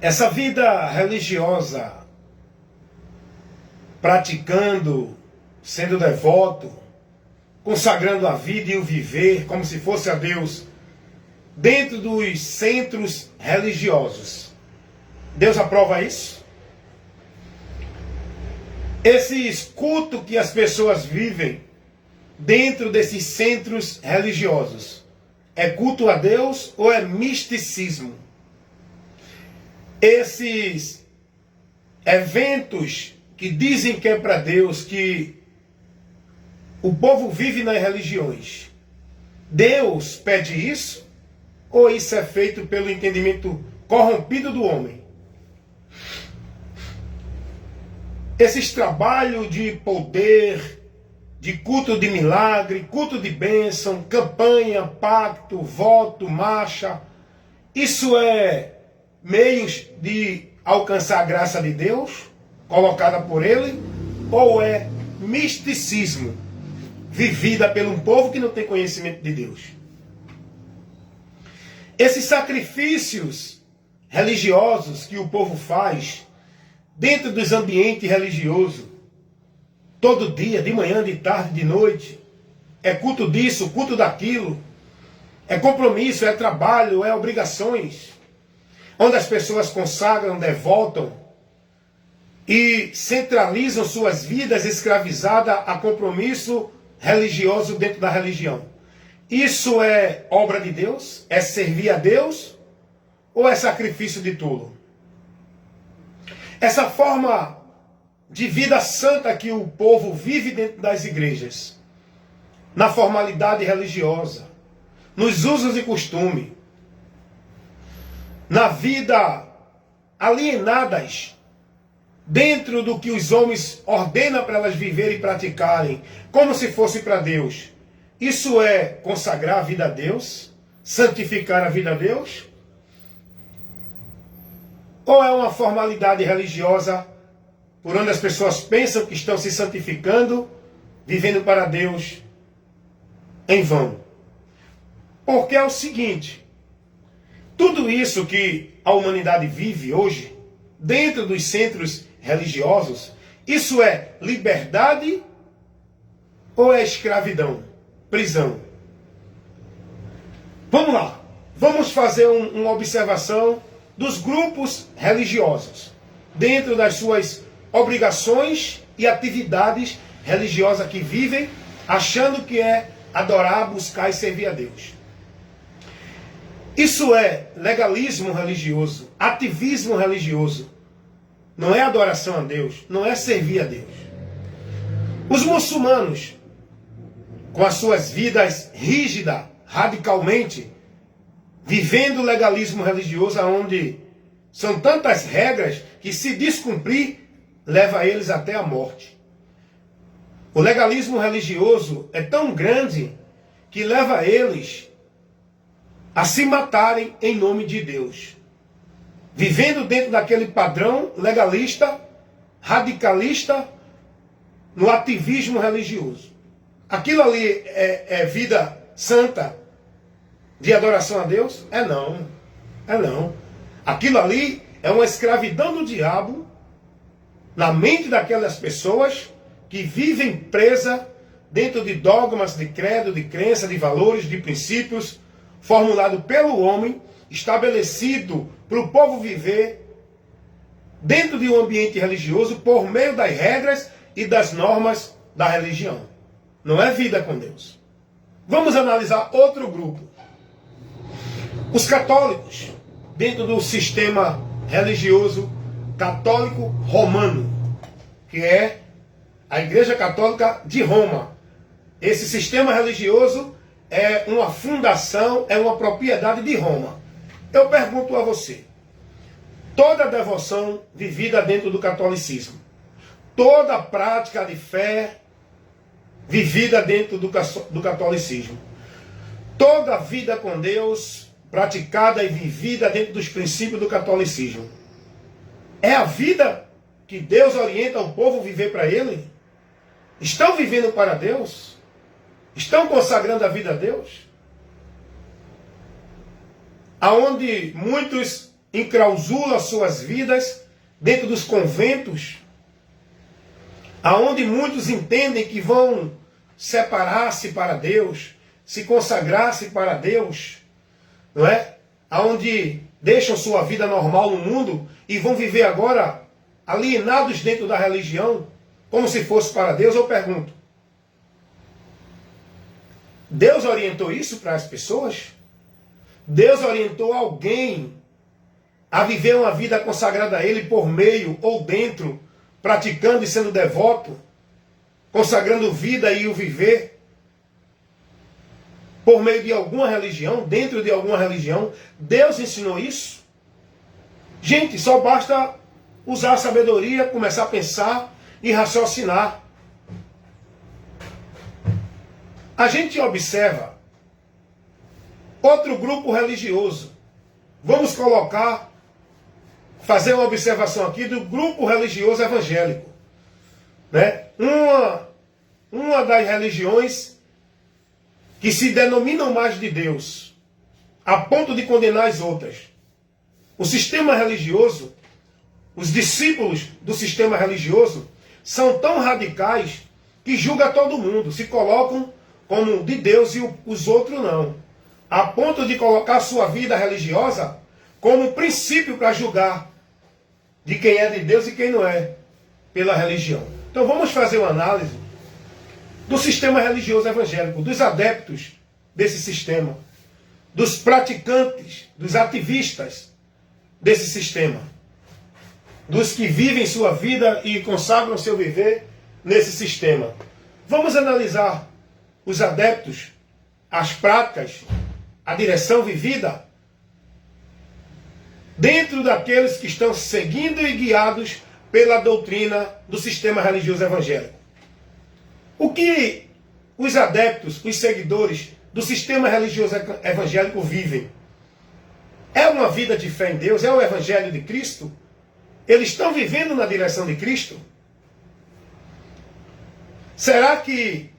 Essa vida religiosa, praticando, sendo devoto, consagrando a vida e o viver como se fosse a Deus, dentro dos centros religiosos. Deus aprova isso? Esses cultos que as pessoas vivem dentro desses centros religiosos, é culto a Deus ou é misticismo? Esses eventos que dizem que é para Deus, que o povo vive nas religiões, Deus pede isso? Ou isso é feito pelo entendimento corrompido do homem? Esses trabalhos de poder, de culto de milagre, culto de bênção, campanha, pacto, voto, marcha, isso é meios de alcançar a graça de Deus, colocada por Ele, ou é misticismo, vivida por um povo que não tem conhecimento de Deus? Esses sacrifícios religiosos que o povo faz dentro dos ambientes religiosos, todo dia, de manhã, de tarde, de noite, é culto disso, culto daquilo, é compromisso, é trabalho, é obrigações, onde as pessoas consagram, devotam e centralizam suas vidas escravizadas a compromisso religioso dentro da religião. Isso é obra de Deus? É servir a Deus? Ou é sacrifício de tolo? Essa forma de vida santa que o povo vive dentro das igrejas, na formalidade religiosa, nos usos e costumes, na vida alienadas dentro do que os homens ordenam para elas viverem e praticarem, como se fosse para Deus. Isso é consagrar a vida a Deus? Santificar a vida a Deus? Ou é uma formalidade religiosa por onde as pessoas pensam que estão se santificando, vivendo para Deus em vão? Porque é o seguinte, tudo isso que a humanidade vive hoje, dentro dos centros religiosos, isso é liberdade ou é escravidão, prisão? Vamos lá, vamos fazer uma observação dos grupos religiosos, dentro das suas obrigações e atividades religiosas que vivem, achando que é adorar, buscar e servir a Deus. Isso é legalismo religioso, ativismo religioso. Não é adoração a Deus, não é servir a Deus. Os muçulmanos, com as suas vidas rígidas, radicalmente, vivendo o legalismo religioso, onde são tantas regras que, se descumprir, leva eles até a morte. O legalismo religioso é tão grande que leva eles a se matarem em nome de Deus, vivendo dentro daquele padrão legalista, radicalista, no ativismo religioso. Aquilo ali é vida santa de adoração a Deus? É não. É não. Aquilo ali é uma escravidão do diabo na mente daquelas pessoas que vivem presa dentro de dogmas, de credo, de crença, de valores, de princípios formulado pelo homem, estabelecido para o povo viver dentro de um ambiente religioso por meio das regras e das normas da religião. Não é vida com Deus. Vamos analisar outro grupo. Os católicos, dentro do sistema religioso católico romano, que é a Igreja Católica de Roma. Esse sistema religioso é uma fundação, é uma propriedade de Roma. Eu pergunto a você, toda devoção vivida dentro do catolicismo, toda prática de fé vivida dentro do catolicismo, toda vida com Deus praticada e vivida dentro dos princípios do catolicismo, é a vida que Deus orienta o povo a viver para Ele? Estão vivendo para Deus? Estão consagrando a vida a Deus? Aonde muitos enclausula suas vidas dentro dos conventos, aonde muitos entendem que vão separar-se para Deus, se consagrar-se para Deus, não é? Aonde deixam sua vida normal no mundo e vão viver agora alienados dentro da religião, como se fosse para Deus. Eu pergunto, Deus orientou isso para as pessoas? Deus orientou alguém a viver uma vida consagrada a Ele por meio ou dentro, praticando e sendo devoto, consagrando vida e o viver, por meio de alguma religião, dentro de alguma religião? Deus ensinou isso? Gente, só basta usar a sabedoria, começar a pensar e raciocinar. A gente observa outro grupo religioso. Vamos fazer uma observação aqui do grupo religioso evangélico, né? Uma das religiões que se denominam mais de Deus, a ponto de condenar as outras. O sistema religioso, os discípulos do sistema religioso, são tão radicais que julgam todo mundo, se colocam como de Deus e os outros não. A ponto de colocar a sua vida religiosa como princípio para julgar de quem é de Deus e quem não é, pela religião. Então vamos fazer uma análise do sistema religioso evangélico, dos adeptos desse sistema, dos praticantes, dos ativistas desse sistema, dos que vivem sua vida e consagram seu viver nesse sistema. Vamos analisar os adeptos, as práticas, a direção vivida dentro daqueles que estão seguindo e guiados pela doutrina do sistema religioso evangélico. O que os adeptos, os seguidores do sistema religioso evangélico vivem? É uma vida de fé em Deus? É o evangelho de Cristo? Eles estão vivendo na direção de Cristo? Será que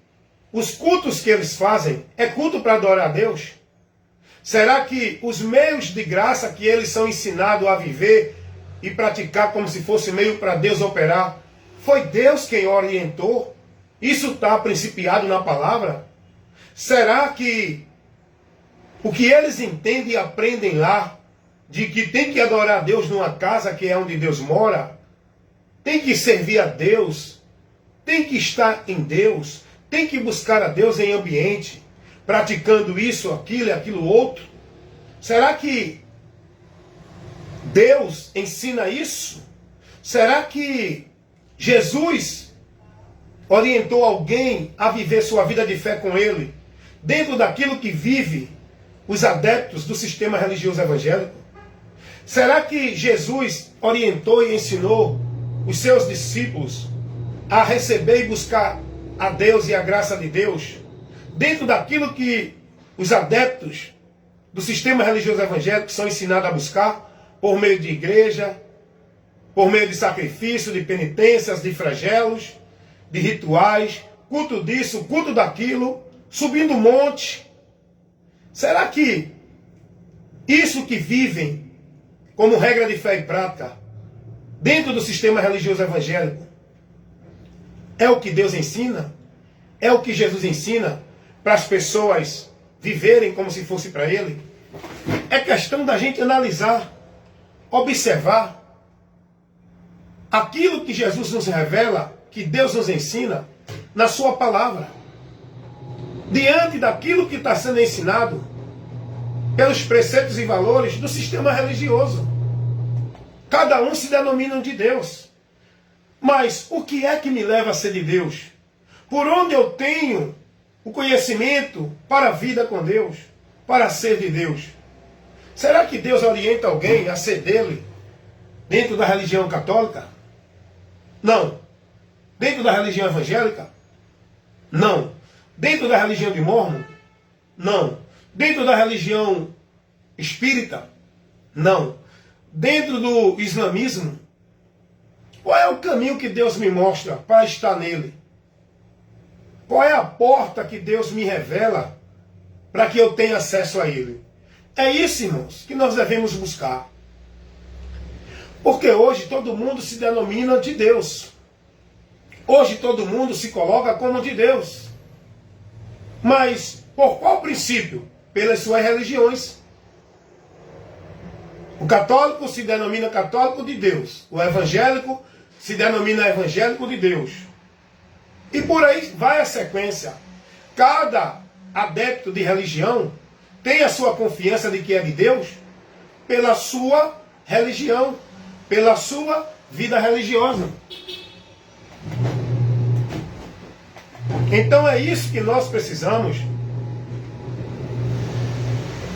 os cultos que eles fazem é culto para adorar a Deus? Será que os meios de graça que eles são ensinados a viver e praticar como se fosse meio para Deus operar, foi Deus quem orientou? Isso está principiado na palavra? Será que o que eles entendem e aprendem lá, de que tem que adorar a Deus numa casa que é onde Deus mora, tem que servir a Deus, tem que estar em Deus, tem que buscar a Deus em ambiente, praticando isso, aquilo e aquilo outro? Será que Deus ensina isso? Será que Jesus orientou alguém a viver sua vida de fé com Ele, dentro daquilo que vive os adeptos do sistema religioso evangélico? Será que Jesus orientou e ensinou os seus discípulos a receber e buscar a Deus e a graça de Deus, dentro daquilo que os adeptos do sistema religioso evangélico são ensinados a buscar, por meio de igreja, por meio de sacrifício, de penitências, de flagelos, de rituais, culto disso, culto daquilo, subindo monte? Será que isso que vivem como regra de fé e prática dentro do sistema religioso evangélico é o que Deus ensina? É o que Jesus ensina para as pessoas viverem como se fosse para Ele? É questão da gente analisar, observar aquilo que Jesus nos revela, que Deus nos ensina na sua palavra, diante daquilo que está sendo ensinado pelos preceitos e valores do sistema religioso. Cada um se denomina de Deus. Mas o que é que me leva a ser de Deus? Por onde eu tenho o conhecimento para a vida com Deus, para ser de Deus? Será que Deus orienta alguém a ser dele dentro da religião católica? Não. Dentro da religião evangélica? Não. Dentro da religião de Mórmon? Não. Dentro da religião espírita? Não. Dentro do islamismo? Qual é o caminho que Deus me mostra para estar nele? Qual é a porta que Deus me revela para que eu tenha acesso a ele? É isso, irmãos, que nós devemos buscar. Porque hoje todo mundo se denomina de Deus. Hoje todo mundo se coloca como de Deus. Mas por qual princípio? Pelas suas religiões. O católico se denomina católico de Deus. O evangélico se denomina evangélico de Deus. E por aí vai a sequência. Cada adepto de religião tem a sua confiança de que é de Deus pela sua religião, pela sua vida religiosa. Então é isso que nós precisamos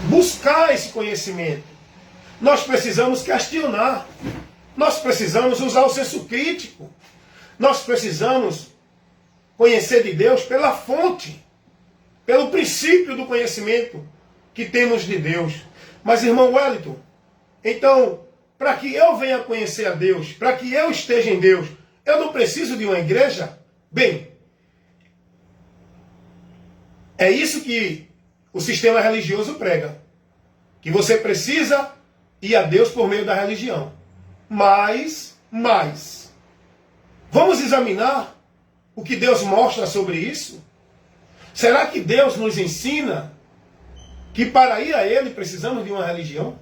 buscar esse conhecimento. Nós precisamos questionar. Nós precisamos usar o senso crítico. Nós precisamos conhecer de Deus pela fonte, pelo princípio do conhecimento que temos de Deus. Mas, irmão Wellington, então, para que eu venha conhecer a Deus, para que eu esteja em Deus, eu não preciso de uma igreja? Bem, é isso que o sistema religioso prega. Que você precisa ir a Deus por meio da religião. Mas, vamos examinar o que Deus mostra sobre isso? Será que Deus nos ensina que para ir a Ele precisamos de uma religião?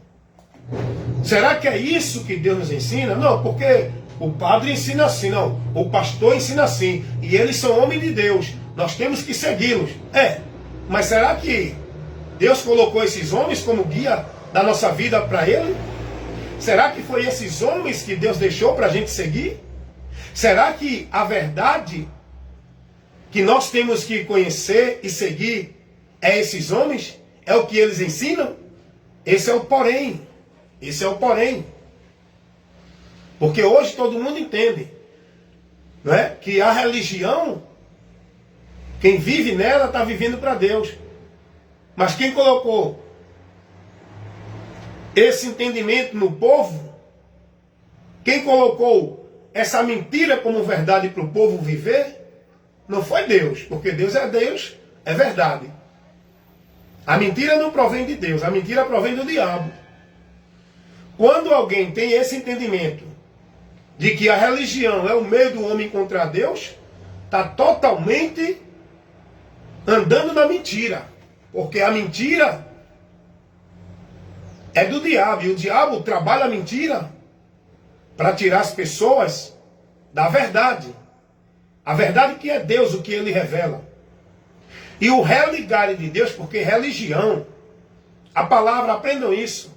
Será que é isso que Deus nos ensina? Não, porque o padre ensina assim, não. O pastor ensina assim. E eles são homens de Deus. Nós temos que segui-los. Mas será que Deus colocou esses homens como guia da nossa vida para Ele? Será que foi esses homens que Deus deixou para a gente seguir? Será que a verdade que nós temos que conhecer e seguir é esses homens? É o que eles ensinam? Esse é o porém. Esse é o porém. Porque hoje todo mundo entende, não é? Que a religião, quem vive nela está vivendo para Deus. Mas quem colocou esse entendimento no povo, quem colocou essa mentira como verdade para o povo viver, não foi Deus. Porque Deus, é verdade. A mentira não provém de Deus, a mentira provém do diabo. Quando alguém tem esse entendimento de que a religião é o meio do homem encontrar Deus, está totalmente andando na mentira. Porque a mentira é do diabo. E o diabo trabalha a mentira para tirar as pessoas da verdade. A verdade que é Deus, o que Ele revela. E o religar de Deus, porque religião, a palavra, aprendam isso.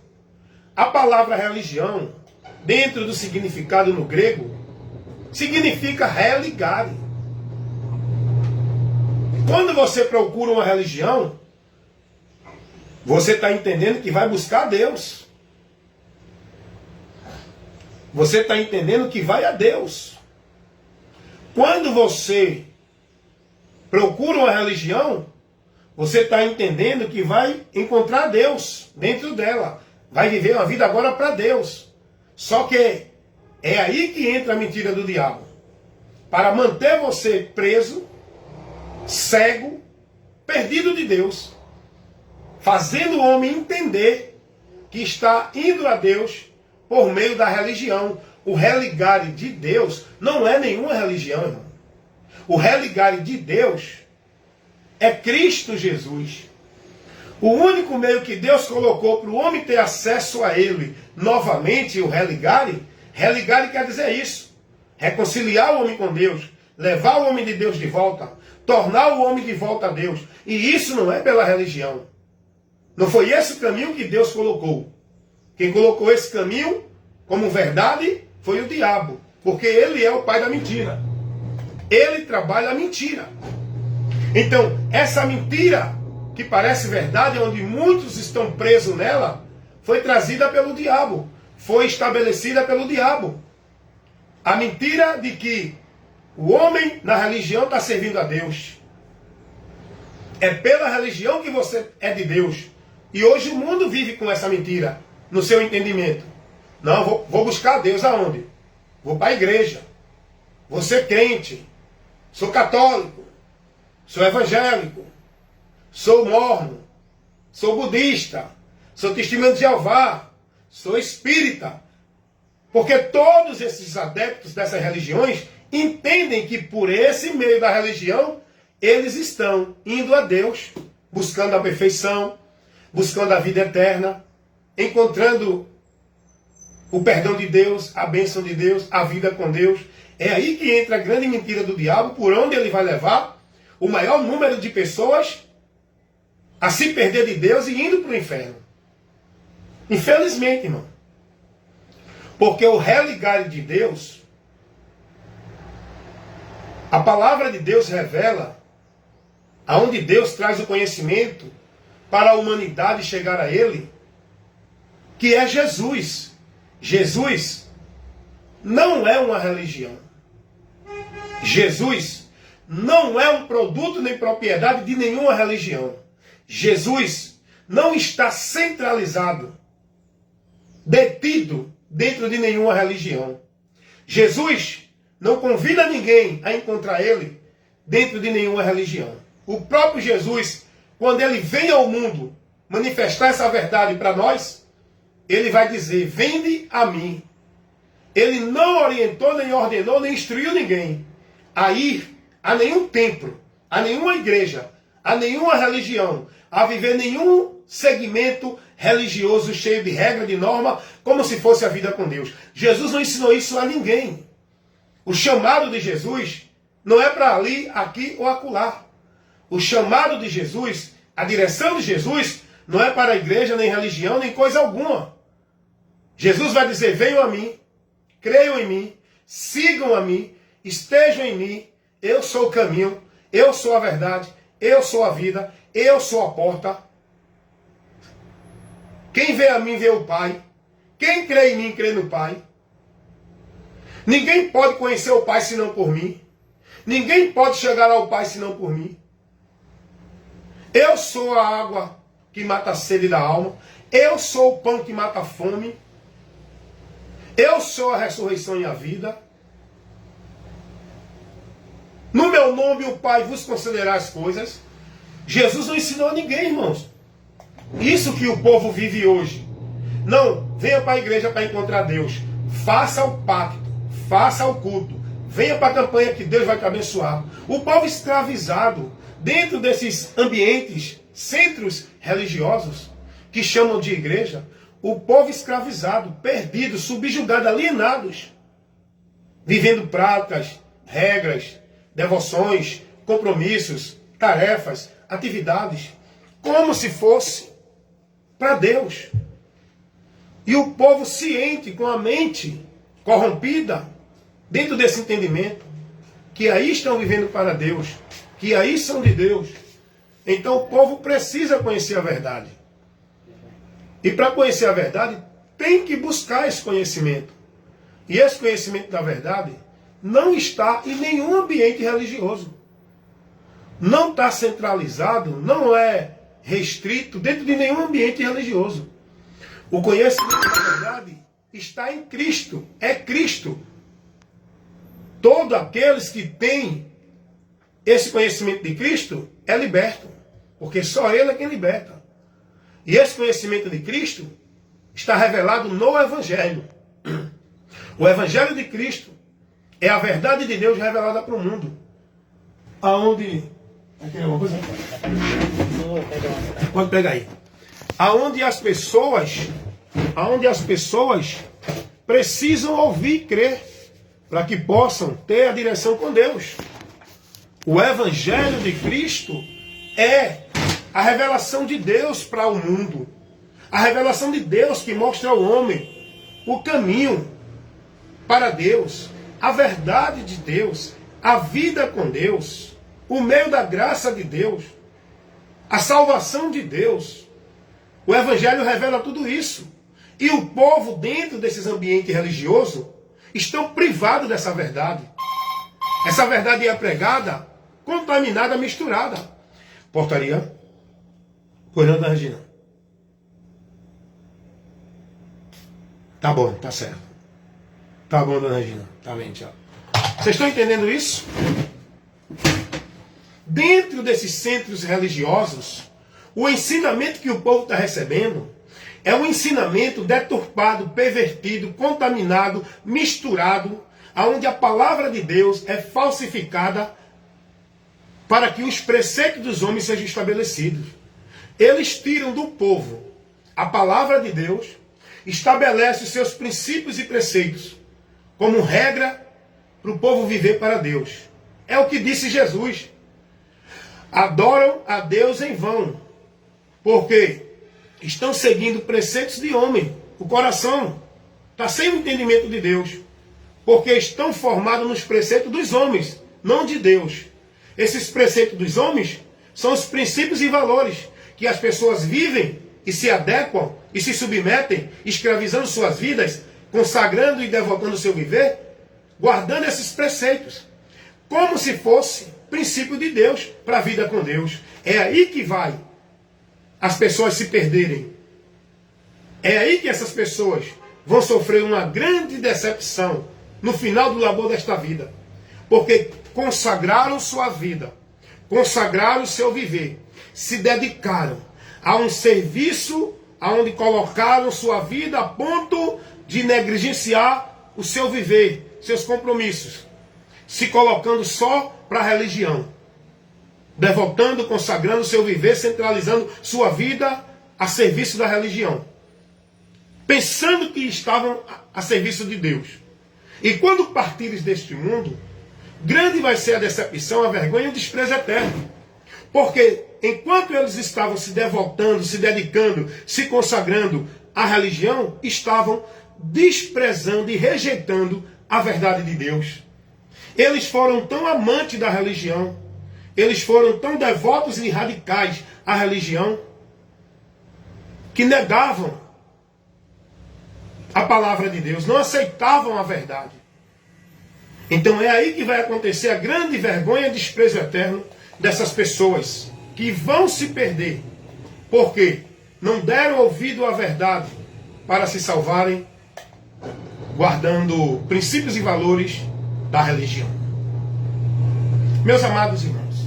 A palavra religião, dentro do significado no grego, significa religar. Quando você procura uma religião, você está entendendo que vai buscar Deus. Você está entendendo que vai a Deus. Quando você procura uma religião, você está entendendo que vai encontrar Deus dentro dela. Vai viver uma vida agora para Deus. Só que é aí que entra a mentira do diabo. Para manter você preso, cego, perdido de Deus. Fazendo o homem entender que está indo a Deus por meio da religião. O religare de Deus não é nenhuma religião, irmão. O religare de Deus é Cristo Jesus. O único meio que Deus colocou para o homem ter acesso a Ele novamente, o religare quer dizer isso. Reconciliar o homem com Deus, levar o homem de Deus de volta, tornar o homem de volta a Deus. E isso não é pela religião. Não foi esse o caminho que Deus colocou. Quem colocou esse caminho como verdade foi o diabo. Porque ele é o pai da mentira. Ele trabalha a mentira. Então, essa mentira, que parece verdade, onde muitos estão presos nela, foi trazida pelo diabo. Foi estabelecida pelo diabo. A mentira de que o homem na religião está servindo a Deus. É pela religião que você é de Deus. E hoje o mundo vive com essa mentira, no seu entendimento. Não, vou buscar Deus aonde? Vou para a igreja. Vou ser crente. Sou católico. Sou evangélico. Sou mormon. Sou budista. Sou testemunho de Jeová. Sou espírita. Porque todos esses adeptos dessas religiões entendem que por esse meio da religião, eles estão indo a Deus, buscando a perfeição, buscando a vida eterna, encontrando o perdão de Deus, a bênção de Deus, a vida com Deus. É aí que entra a grande mentira do diabo, por onde ele vai levar o maior número de pessoas a se perder de Deus e indo para o inferno. Infelizmente, irmão. Porque o religar de Deus, a palavra de Deus revela aonde Deus traz o conhecimento para a humanidade chegar a Ele, que é Jesus. Jesus não é uma religião. Jesus não é um produto nem propriedade de nenhuma religião. Jesus não está centralizado, detido dentro de nenhuma religião. Jesus não convida ninguém a encontrar Ele dentro de nenhuma religião. O próprio Jesus, quando Ele vem ao mundo manifestar essa verdade para nós, Ele vai dizer, vinde a mim. Ele não orientou, nem ordenou, nem instruiu ninguém a ir a nenhum templo, a nenhuma igreja, a nenhuma religião, a viver nenhum segmento religioso cheio de regra, de norma, como se fosse a vida com Deus. Jesus não ensinou isso a ninguém. O chamado de Jesus não é para ali, aqui ou acolá. O chamado de Jesus, a direção de Jesus, não é para a igreja, nem religião, nem coisa alguma. Jesus vai dizer, venham a mim, creiam em mim, sigam a mim, estejam em mim, eu sou o caminho, eu sou a verdade, eu sou a vida, eu sou a porta. Quem vê a mim, vê o Pai. Quem crê em mim, crê no Pai. Ninguém pode conhecer o Pai senão por mim. Ninguém pode chegar ao Pai senão por mim. Eu sou a água que mata a sede da alma. Eu sou o pão que mata a fome. Eu sou a ressurreição e a vida. No meu nome o Pai vos concederá as coisas. Jesus não ensinou a ninguém, irmãos. Isso que o povo vive hoje. Não, venha para a igreja para encontrar Deus. Faça o pacto, faça o culto. Venha para a campanha que Deus vai te abençoar. O povo escravizado dentro desses ambientes, centros religiosos, que chamam de igreja, o povo escravizado, perdido, subjugado, alienados, vivendo práticas, regras, devoções, compromissos, tarefas, atividades, como se fosse para Deus. E o povo ciente, com a mente corrompida, dentro desse entendimento, que aí estão vivendo para Deus, que aí são de Deus. Então o povo precisa conhecer a verdade. E para conhecer a verdade, tem que buscar esse conhecimento. E esse conhecimento da verdade não está em nenhum ambiente religioso. Não está centralizado, não é restrito dentro de nenhum ambiente religioso. O conhecimento da verdade está em Cristo, é Cristo. Todos aqueles que têm esse conhecimento de Cristo é liberto, porque só Ele é quem liberta. E esse conhecimento de Cristo está revelado no Evangelho. O Evangelho de Cristo é a verdade de Deus revelada para o mundo. Aonde... Tem alguma coisa? Pode pegar aí. Aonde as pessoas precisam ouvir e crer para que possam ter a direção com Deus. O Evangelho de Cristo é a revelação de Deus para o mundo. A revelação de Deus que mostra ao homem o caminho para Deus, a verdade de Deus, a vida com Deus, o meio da graça de Deus, a salvação de Deus. O Evangelho revela tudo isso. E o povo, dentro desses ambientes religiosos, estão privados dessa verdade. Essa verdade é pregada, contaminada, misturada. Portaria. Pois não, dona Regina? Tá bom, tá certo. Tá bom, dona Regina. Tá bem, tchau. Vocês estão entendendo isso? Dentro desses centros religiosos, o ensinamento que o povo está recebendo É um ensinamento deturpado, pervertido, contaminado, misturado, onde a palavra de Deus é falsificada para que os preceitos dos homens sejam estabelecidos. Eles tiram do povo a palavra de Deus, estabelecem os seus princípios e preceitos como regra para o povo viver para Deus. É o que disse Jesus. Adoram a Deus em vão, porque estão seguindo preceitos de homem. O coração está sem o entendimento de Deus, porque estão formados nos preceitos dos homens, não de Deus. Esses preceitos dos homens são os princípios e valores que as pessoas vivem e se adequam e se submetem, escravizando suas vidas, consagrando e devotando o seu viver, guardando esses preceitos, como se fosse princípio de Deus para a vida com Deus. É aí que vai as pessoas se perderem. É aí que essas pessoas vão sofrer uma grande decepção no final do labor desta vida. Porque consagraram sua vida, consagraram o seu viver, se dedicaram a um serviço onde colocaram sua vida a ponto de negligenciar o seu viver, seus compromissos, se colocando só para a religião, devotando, consagrando o seu viver, centralizando sua vida a serviço da religião, pensando que estavam a serviço de Deus. E quando partires deste mundo, grande vai ser a decepção, a vergonha e o desprezo eterno. Porque enquanto eles estavam se devotando, se dedicando, se consagrando à religião, estavam desprezando e rejeitando a verdade de Deus. Eles foram tão amantes da religião, eles foram tão devotos e radicais à religião, que negavam a palavra de Deus, não aceitavam a verdade. Então é aí que vai acontecer a grande vergonha e desprezo eterno dessas pessoas que vão se perder, porque não deram ouvido à verdade para se salvarem, guardando princípios e valores da religião. Meus amados irmãos,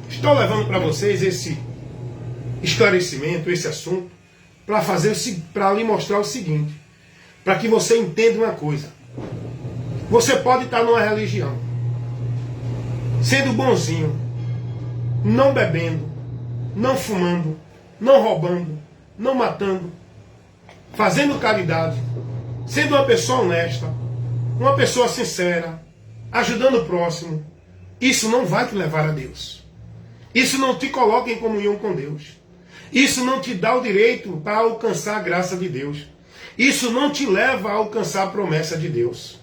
estou levando para vocês esse esclarecimento, esse assunto, para lhe mostrar o seguinte, para que você entenda uma coisa. Você pode estar numa religião, sendo bonzinho, não bebendo, não fumando, não roubando, não matando, fazendo caridade, sendo uma pessoa honesta, uma pessoa sincera, ajudando o próximo. Isso não vai te levar a Deus. Isso não te coloca em comunhão com Deus. Isso não te dá o direito para alcançar a graça de Deus. Isso não te leva a alcançar a promessa de Deus.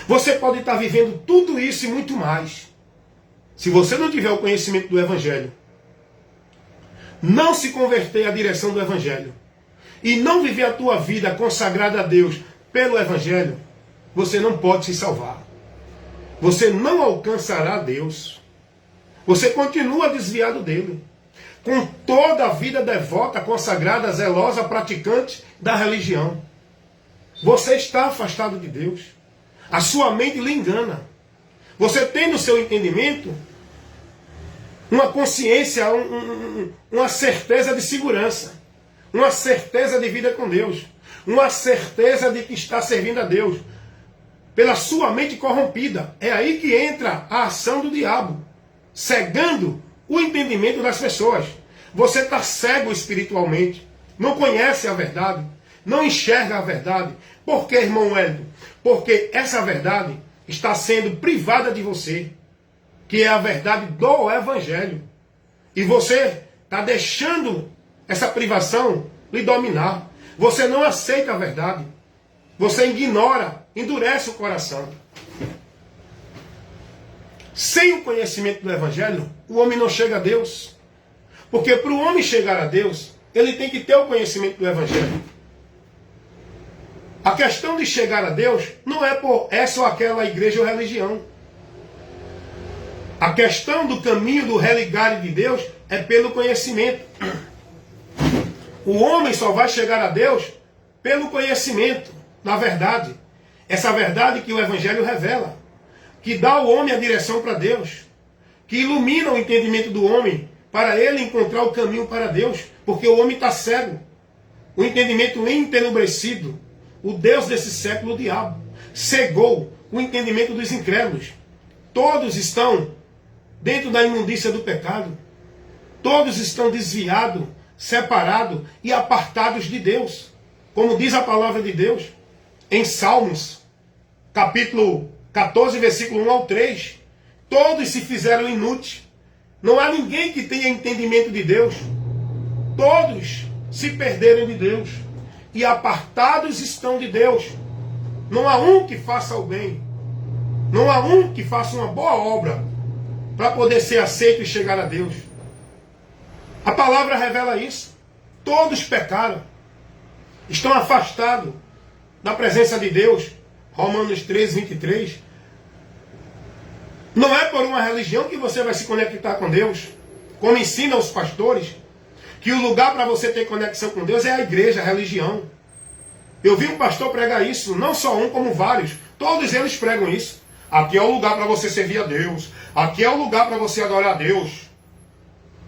Você pode estar vivendo tudo isso e muito mais. Se você não tiver o conhecimento do Evangelho, não se converter à direção do Evangelho, e não viver a tua vida consagrada a Deus pelo Evangelho, você não pode se salvar. Você não alcançará Deus. Você continua desviado dele. Com toda a vida devota, consagrada, zelosa, praticante da religião. Você está afastado de Deus. A sua mente lhe engana. Você tem no seu entendimento uma consciência, uma certeza de segurança, uma certeza de vida com Deus, uma certeza de que está servindo a Deus, pela sua mente corrompida. É aí que entra a ação do diabo, cegando o entendimento das pessoas. Você está cego espiritualmente, não conhece a verdade, não enxerga a verdade. Por que, irmão Hélio? Porque essa verdade está sendo privada de você, que é a verdade do Evangelho. E você está deixando essa privação lhe dominar. Você não aceita a verdade. Você ignora, endurece o coração. Sem o conhecimento do Evangelho, o homem não chega a Deus. Porque para o homem chegar a Deus, ele tem que ter o conhecimento do Evangelho. A questão de chegar a Deus não é por essa ou aquela igreja ou religião. A questão do caminho do religar de Deus é pelo conhecimento. O homem só vai chegar a Deus pelo conhecimento, na verdade. Essa verdade que o Evangelho revela, que dá ao homem a direção para Deus, que ilumina o entendimento do homem para ele encontrar o caminho para Deus, porque o homem está cego. o entendimento entenebrecido, o Deus desse século, o diabo, cegou o entendimento dos incrédulos. Todos estão dentro da imundícia do pecado. Todos estão desviados, separados e apartados de Deus. Como diz a palavra de Deus em Salmos, capítulo 14, versículo 1 ao 3. Todos se fizeram inúteis. Não há ninguém que tenha entendimento de Deus. Todos se perderam de Deus. E apartados estão de Deus. Não há um que faça o bem. Não há um que faça uma boa obra para poder ser aceito e chegar a Deus. A palavra revela isso. Todos pecaram. Estão afastados da presença de Deus. Romanos 13, 23. Não é por uma religião que você vai se conectar com Deus. Como ensinam os pastores, que o lugar para você ter conexão com Deus é a igreja, a religião. Eu vi um pastor pregar isso, não só um, como vários. Todos eles pregam isso. Aqui é o lugar para você servir a Deus. Aqui é o lugar para você adorar a Deus.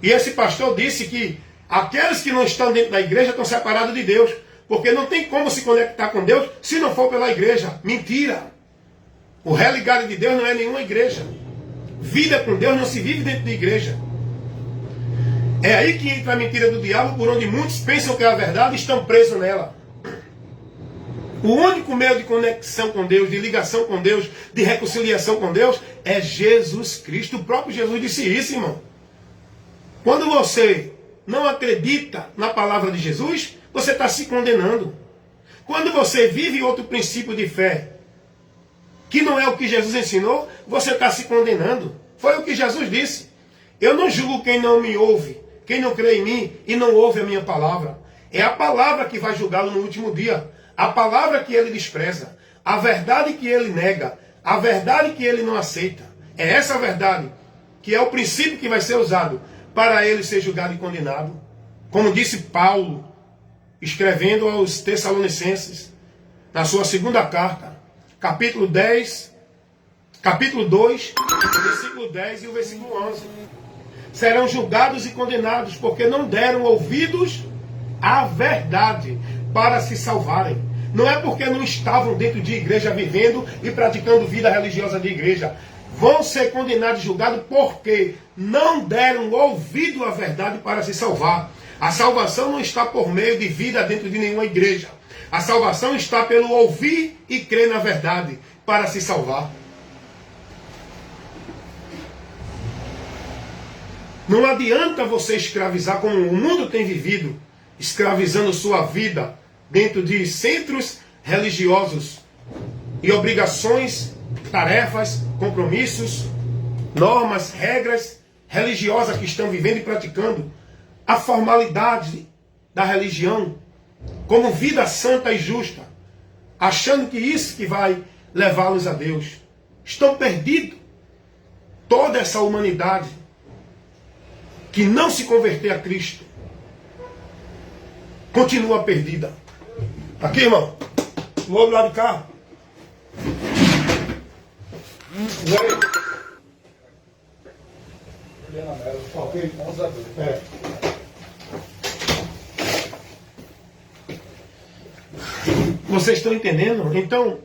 E esse pastor disse que aqueles que não estão dentro da igreja estão separados de Deus. Porque não tem como se conectar com Deus se não for pela igreja. Mentira! O religare de Deus não é nenhuma igreja. Vida com Deus não se vive dentro de igreja. É aí que entra a mentira do diabo, por onde muitos pensam que é a verdade e estão presos nela. O único meio de conexão com Deus, de ligação com Deus, de reconciliação com Deus, é Jesus Cristo. O próprio Jesus disse isso, irmão. Quando você não acredita na palavra de Jesus, você está se condenando. Quando você vive outro princípio de fé, que não é o que Jesus ensinou, você está se condenando. Foi o que Jesus disse. Eu não julgo quem não me ouve, quem não crê em mim e não ouve a minha palavra. É a palavra que vai julgá-lo no último dia. A palavra que ele despreza. A verdade que ele nega. A verdade que ele não aceita. É essa verdade que é o princípio que vai ser usado para ele ser julgado e condenado. Como disse Paulo, escrevendo aos Tessalonicenses, na sua segunda carta, capítulo 10, capítulo 2, versículo 10 e o versículo 11. Serão julgados e condenados, porque não deram ouvidos à verdade para se salvarem. Não é porque não estavam dentro de igreja vivendo e praticando vida religiosa de igreja. Vão ser condenados e julgados porque não deram ouvido à verdade para se salvar. A salvação não está por meio de vida dentro de nenhuma igreja. A salvação está pelo ouvir e crer na verdade para se salvar. Não adianta você escravizar como o mundo tem vivido, escravizando sua vida dentro de centros religiosos e obrigações, tarefas, compromissos, normas, regras religiosas que estão vivendo e praticando a formalidade da religião como vida santa e justa, achando que isso que vai levá-los a Deus. Estão perdidos. Toda essa humanidade que não se converter a Cristo continua perdida. Aqui, irmão. O outro lado de cá. Ok? É. Vocês estão entendendo? Então,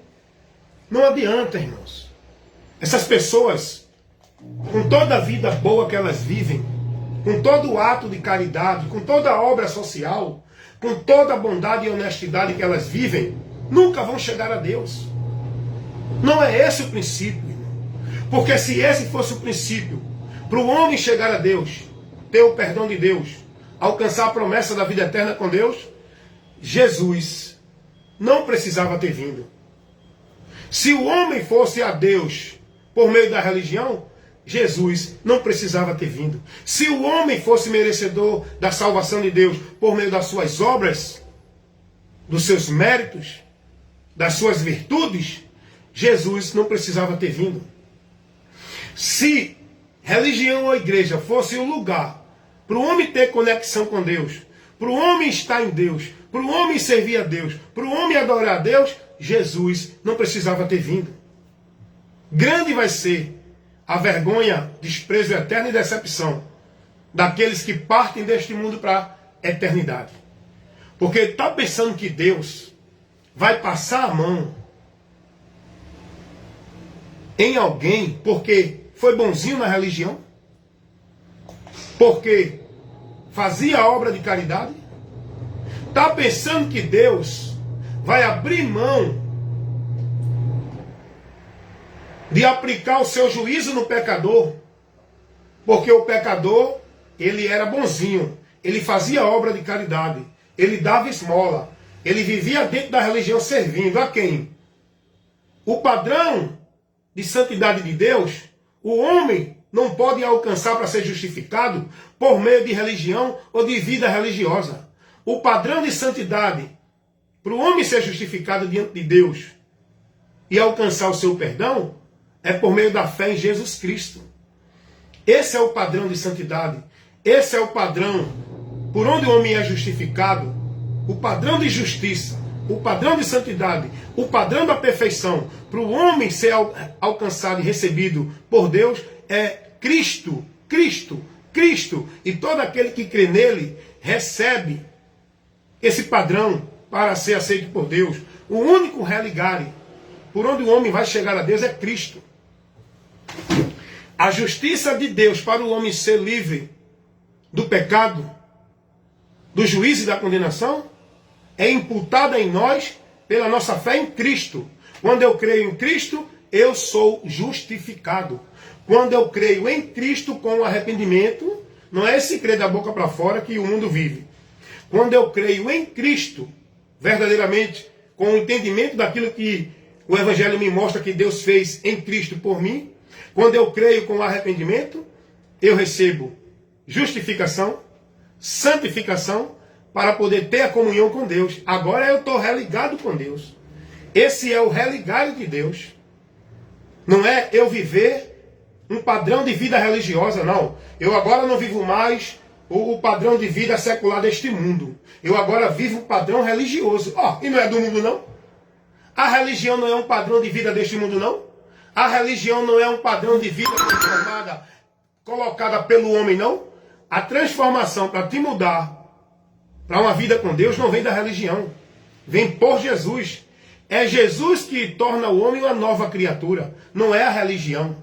não adianta, irmãos. Essas pessoas, com toda a vida boa que elas vivem, com todo o ato de caridade, com toda a obra social, com toda a bondade e honestidade que elas vivem, nunca vão chegar a Deus. Não é esse o princípio, irmão. Porque se esse fosse o princípio, para o homem chegar a Deus, ter o perdão de Deus, alcançar a promessa da vida eterna com Deus, Jesus não precisava ter vindo. Se o homem fosse a Deus por meio da religião, Jesus não precisava ter vindo. Se o homem fosse merecedor da salvação de Deus por meio das suas obras, dos seus méritos, das suas virtudes, Jesus não precisava ter vindo. Se religião ou igreja fosse o lugar para o homem ter conexão com Deus, para o homem estar em Deus, para o homem servir a Deus, para o homem adorar a Deus, Jesus não precisava ter vindo. Grande vai ser a vergonha, desprezo eterno e decepção daqueles que partem deste mundo para a eternidade. Porque está pensando que Deus vai passar a mão em alguém porque foi bonzinho na religião? Porque fazia a obra de caridade? Está pensando que Deus vai abrir mão de aplicar o seu juízo no pecador? Porque o pecador, ele era bonzinho, ele fazia obra de caridade, ele dava esmola, ele vivia dentro da religião servindo a quem? O padrão de santidade de Deus, o homem não pode alcançar para ser justificado por meio de religião ou de vida religiosa. O padrão de santidade para o homem ser justificado diante de Deus e alcançar o seu perdão é por meio da fé em Jesus Cristo. Esse é o padrão de santidade. Esse é o padrão por onde o homem é justificado. O padrão de justiça, o padrão de santidade, o padrão da perfeição, para o homem ser alcançado e recebido por Deus, é Cristo, Cristo, Cristo. E todo aquele que crê nele recebe esse padrão para ser aceito por Deus. O único religare por onde o homem vai chegar a Deus é Cristo. A justiça de Deus para o homem ser livre do pecado, do juízo e da condenação, é imputada em nós pela nossa fé em Cristo. Quando eu creio em Cristo, eu sou justificado. Quando eu creio em Cristo com arrependimento, não é esse crer da boca para fora que o mundo vive. Quando eu creio em Cristo, verdadeiramente, com o entendimento daquilo que o Evangelho me mostra que Deus fez em Cristo por mim, quando eu creio com arrependimento, eu recebo justificação, santificação, para poder ter a comunhão com Deus. Agora eu estou religado com Deus. Esse é o religário de Deus. Não é eu viver um padrão de vida religiosa, não. Eu agora não vivo mais o padrão de vida secular deste mundo. Eu agora vivo um padrão religioso. E não é do mundo, não? A religião não é um padrão de vida deste mundo, não? A religião não é um padrão de vida transformada, colocada pelo homem, não? A transformação para te mudar para uma vida com Deus não vem da religião. Vem por Jesus. É Jesus que torna o homem uma nova criatura. Não é a religião.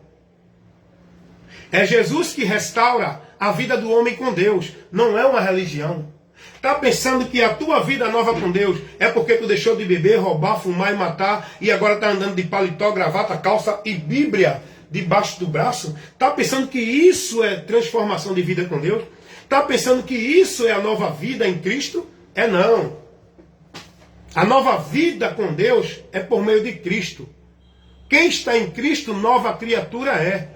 É Jesus que restaura a vida do homem com Deus. Não é uma religião. Está pensando que a tua vida nova com Deus é porque tu deixou de beber, roubar, fumar e matar e agora está andando de paletó, gravata, calça e Bíblia debaixo do braço? Está pensando que isso é transformação de vida com Deus? Está pensando que isso é a nova vida em Cristo? É não. A nova vida com Deus é por meio de Cristo. Quem está em Cristo, nova criatura é.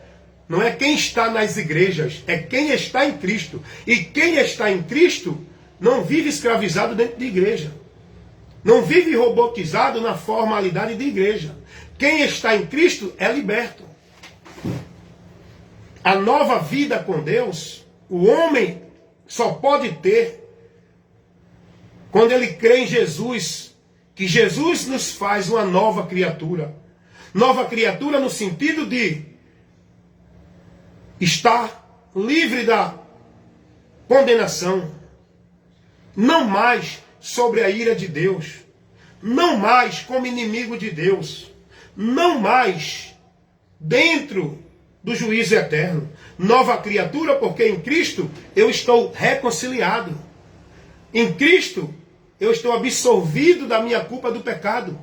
Não é quem está nas igrejas, é quem está em Cristo. E quem está em Cristo não vive escravizado dentro de igreja. Não vive robotizado na formalidade de igreja. Quem está em Cristo é liberto. A nova vida com Deus, o homem só pode ter quando ele crê em Jesus, que Jesus nos faz uma nova criatura. Nova criatura no sentido de estar livre da condenação. Não mais sobre a ira de Deus. Não mais como inimigo de Deus. Não mais dentro do juízo eterno. Nova criatura, porque em Cristo eu estou reconciliado. Em Cristo eu estou absolvido da minha culpa do pecado.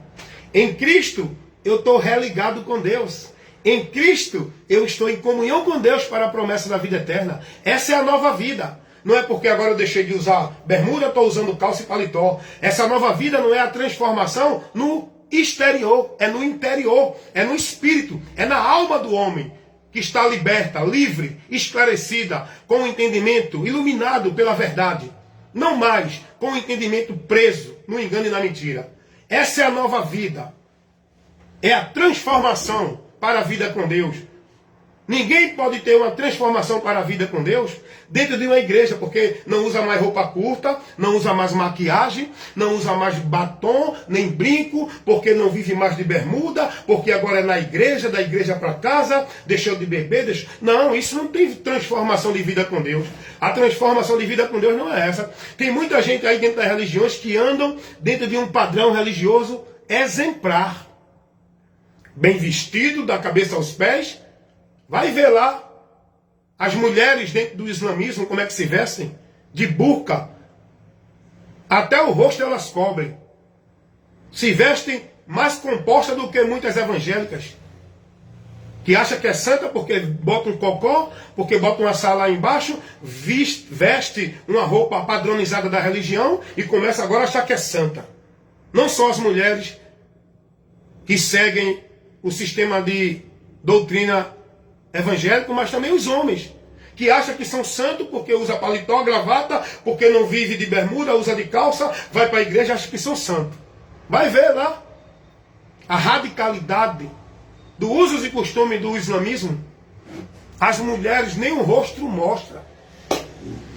Em Cristo eu estou religado com Deus. Em Cristo eu estou em comunhão com Deus para a promessa da vida eterna. Essa é a nova vida. Não é porque agora eu deixei de usar bermuda, estou usando calça e paletó. Essa nova vida não é a transformação no exterior, é no interior, é no espírito, é na alma do homem, que está liberta, livre, esclarecida, com o entendimento iluminado pela verdade. Não mais com o entendimento preso no engano e na mentira. Essa é a nova vida. É a transformação para a vida com Deus. Ninguém pode ter uma transformação para a vida com Deus dentro de uma igreja, porque não usa mais roupa curta, não usa mais maquiagem, não usa mais batom, nem brinco, porque não vive mais de bermuda, porque agora é na igreja, da igreja para casa, deixou de beber, deixou... Não, isso não tem transformação de vida com Deus. A transformação de vida com Deus não é essa. Tem muita gente aí dentro das religiões que andam dentro de um padrão religioso exemplar. Bem vestido, da cabeça aos pés. Vai ver lá as mulheres dentro do islamismo, como é que se vestem? De burca. Até o rosto elas cobrem. Se vestem mais composta do que muitas evangélicas. Que acha que é santa porque bota um cocó, porque bota uma sala lá embaixo, veste uma roupa padronizada da religião e começa agora a achar que é santa. Não só as mulheres que seguem o sistema de doutrina evangélico, mas também os homens, que acham que são santos porque usa paletó, gravata, porque não vive de bermuda, usa de calça, vai para a igreja, acha que são santos. Vai ver lá a radicalidade do usos e costumes do islamismo. As mulheres nem o rosto mostra.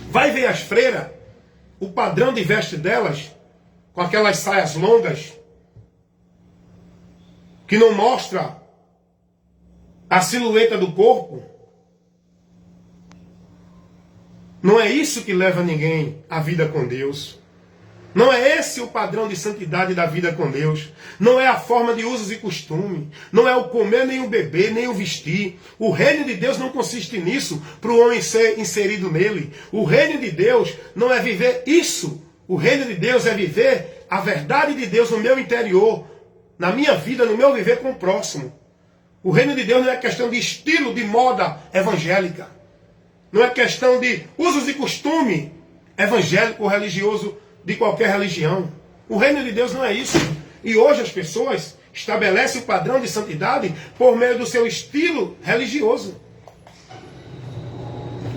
Vai ver as freiras, o padrão de veste delas, com aquelas saias longas, que não mostra a silhueta do corpo. Não é isso que leva ninguém à vida com Deus. Não é esse o padrão de santidade da vida com Deus. Não é a forma de usos e costumes. Não é o comer, nem o beber, nem o vestir. O reino de Deus não consiste nisso, para o homem ser inserido nele. O reino de Deus não é viver isso. O reino de Deus é viver a verdade de Deus no meu interior, na minha vida, no meu viver com o próximo. O reino de Deus não é questão de estilo, de moda evangélica. Não é questão de usos e costume evangélico ou religioso de qualquer religião. O reino de Deus não é isso. E hoje as pessoas estabelecem o padrão de santidade por meio do seu estilo religioso.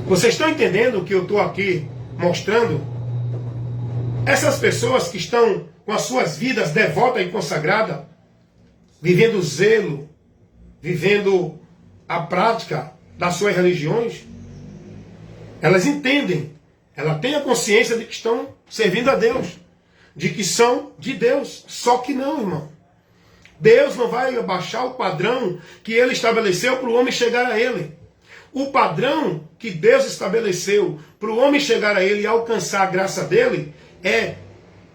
Vocês estão entendendo o que eu estou aqui mostrando? Essas pessoas que estão com as suas vidas devotas e consagradas, vivendo zelo, vivendo a prática das suas religiões, elas entendem, elas têm a consciência de que estão servindo a Deus, de que são de Deus. Só que não, irmão. Deus não vai abaixar o padrão que Ele estabeleceu para o homem chegar a Ele. O padrão que Deus estabeleceu para o homem chegar a Ele e alcançar a graça dEle é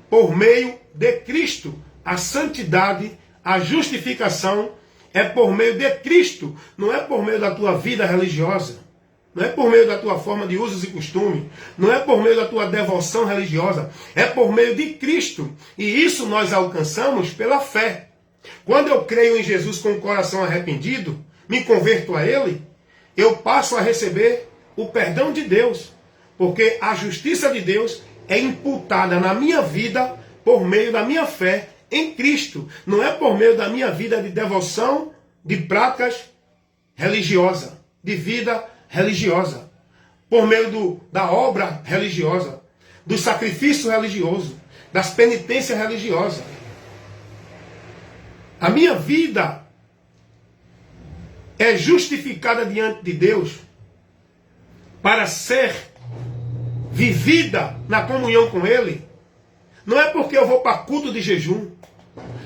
por meio de Cristo. A santidade, a justificação é por meio de Cristo, não é por meio da tua vida religiosa, não é por meio da tua forma de usos e costumes, não é por meio da tua devoção religiosa, é por meio de Cristo. E isso nós alcançamos pela fé. Quando eu creio em Jesus com o coração arrependido, me converto a Ele, eu passo a receber o perdão de Deus, porque a justiça de Deus é imputada na minha vida por meio da minha fé em Cristo. Não é por meio da minha vida de devoção, de práticas religiosas, de vida religiosa. Por meio da obra religiosa, do sacrifício religioso, das penitências religiosas. A minha vida é justificada diante de Deus para ser vivida na comunhão com Ele. Não é porque eu vou para culto de jejum.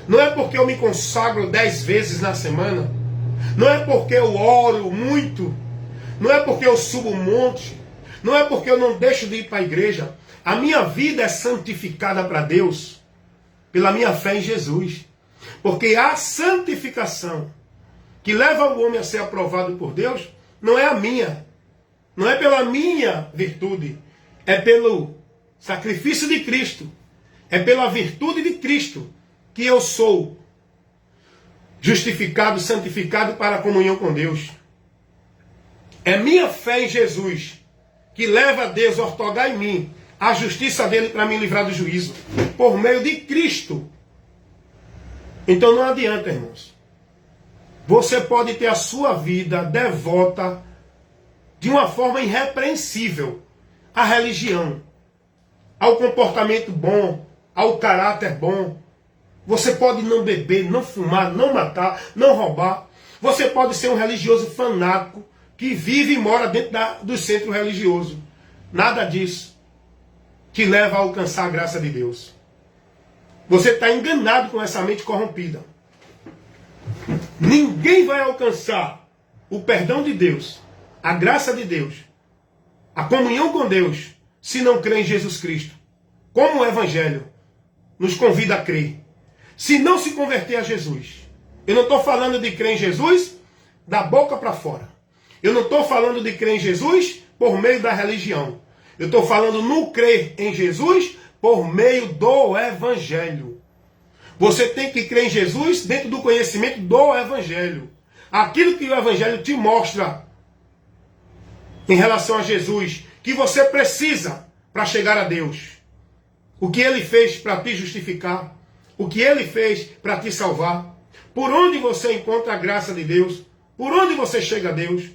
Não é porque eu me consagro 10 vezes na semana. Não é porque eu oro muito. Não é porque eu subo um monte. Não é porque eu não deixo de ir para a igreja. A minha vida é santificada para Deus pela minha fé em Jesus. Porque a santificação que leva o homem a ser aprovado por Deus não é a minha. Não é pela minha virtude. É pelo sacrifício de Cristo. É pela virtude de Cristo que eu sou justificado, santificado para a comunhão com Deus. É minha fé em Jesus que leva a Deus a ortogar em mim a justiça dele para me livrar do juízo. Por meio de Cristo. Então não adianta, irmãos. Você pode ter a sua vida devota de uma forma irrepreensível à religião, ao comportamento bom, ao caráter bom. Você pode não beber, não fumar, não matar, não roubar. Você pode ser um religioso fanático, que vive e mora dentro do centro religioso. Nada disso te leva a alcançar a graça de Deus. Você está enganado com essa mente corrompida. Ninguém vai alcançar o perdão de Deus, a graça de Deus, a comunhão com Deus, se não crê em Jesus Cristo. Como o Evangelho nos convida a crer. Se não se converter a Jesus. Eu não estou falando de crer em Jesus da boca para fora. Eu não estou falando de crer em Jesus por meio da religião. Eu estou falando no crer em Jesus por meio do Evangelho. Você tem que crer em Jesus dentro do conhecimento do Evangelho. Aquilo que o Evangelho te mostra em relação a Jesus, que você precisa para chegar a Deus. O que Ele fez para te justificar. O que Ele fez para te salvar. Por onde você encontra a graça de Deus. Por onde você chega a Deus.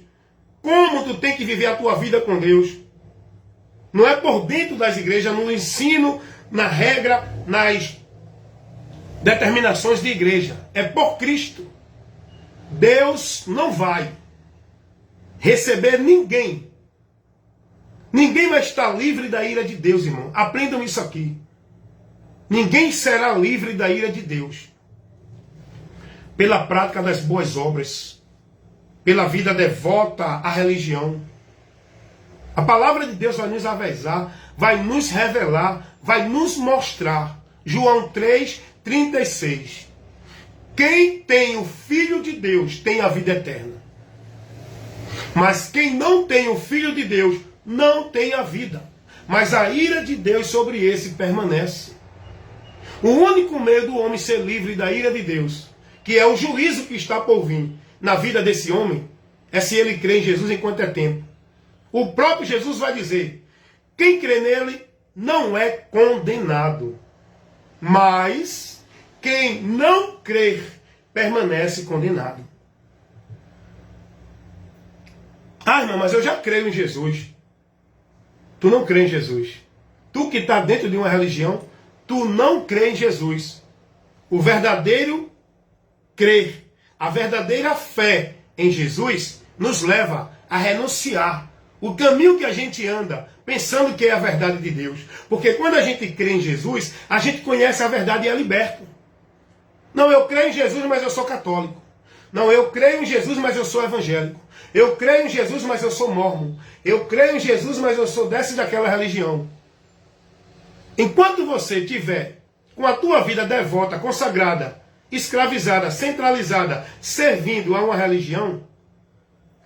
Como tu tem que viver a tua vida com Deus. Não é por dentro das igrejas, no ensino, na regra, nas determinações de igreja. É por Cristo. Deus não vai receber ninguém. Ninguém vai estar livre da ira de Deus, irmão. Aprendam isso aqui. Ninguém será livre da ira de Deus pela prática das boas obras, pela vida devota à religião. A palavra de Deus vai nos avisar, vai nos revelar, vai nos mostrar. João 3:36. Quem tem o Filho de Deus tem a vida eterna. Mas quem não tem o Filho de Deus não tem a vida. Mas a ira de Deus sobre esse permanece. O único meio do homem ser livre da ira de Deus, que é o juízo que está por vir na vida desse homem, é se ele crê em Jesus enquanto é tempo. O próprio Jesus vai dizer, quem crê nele não é condenado. Mas quem não crer permanece condenado. Ah, irmão, mas eu já creio em Jesus. Tu não crê em Jesus. Tu que está dentro de uma religião, tu não crê em Jesus. O verdadeiro crer, a verdadeira fé em Jesus nos leva a renunciar o caminho que a gente anda, pensando que é a verdade de Deus. Porque quando a gente crê em Jesus, a gente conhece a verdade e é liberto. Não, eu creio em Jesus, mas eu sou católico. Não, eu creio em Jesus, mas eu sou evangélico. Eu creio em Jesus, mas eu sou mórmon. Eu creio em Jesus, mas eu sou dessa e daquela religião. Enquanto você tiver com a tua vida devota, consagrada, escravizada, centralizada, servindo a uma religião,